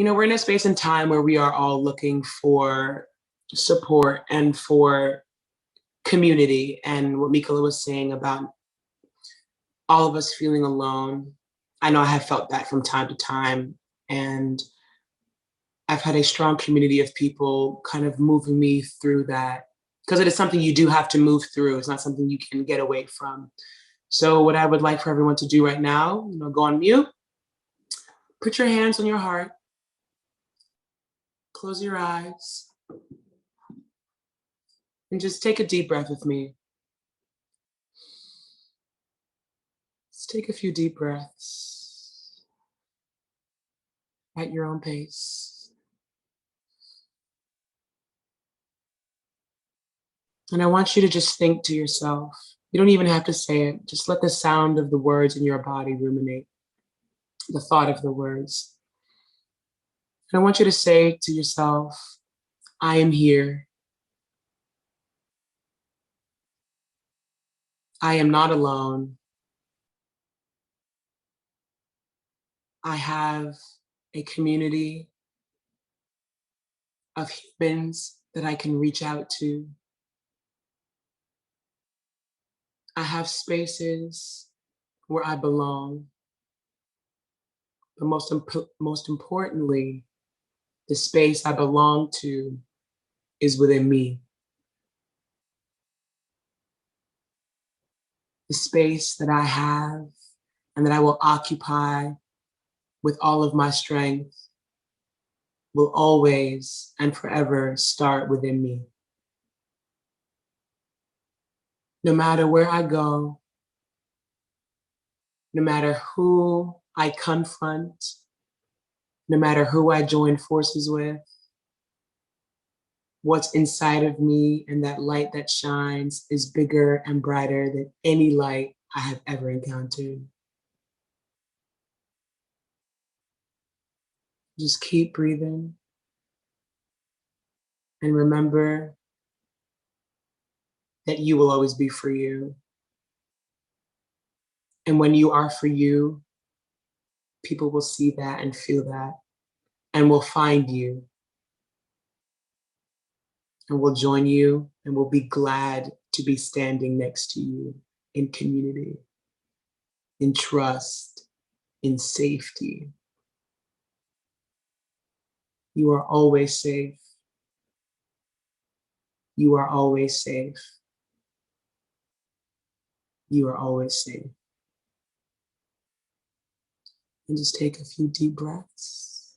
We're in a space and time where we are all looking for support and for community. And what Mikola was saying about all of us feeling alone, I know I have felt that from time to time. And I've had a strong community of people kind of moving me through that because it is something you do have to move through. It's not something you can get away from. So what I would like for everyone to do right now, go on mute, put your hands on your heart, close your eyes, and just take a deep breath with me. Let's take a few deep breaths at your own pace. And I want you to just think to yourself. You don't even have to say it. Just let the sound of the words in your body ruminate, the thought of the words. And I want you to say to yourself, I am here. I am not alone. I have a community of humans that I can reach out to. I have spaces where I belong. But most importantly, the space I belong to is within me. The space that I have and that I will occupy with all of my strength will always and forever start within me. No matter where I go, no matter who I confront, no matter who I join forces with, what's inside of me and that light that shines is bigger and brighter than any light I have ever encountered. Just keep breathing and remember that you will always be for you. And when you are for you, people will see that and feel that and will find you and will join you and will be glad to be standing next to you in community, in trust, in safety. You are always safe. You are always safe. You are always safe. And just take a few deep breaths.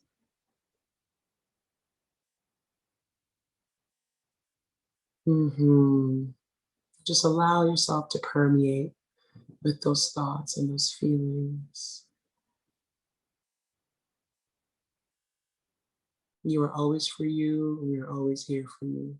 Just allow yourself to permeate with those thoughts and those feelings. You are always for you, and we are always here for you.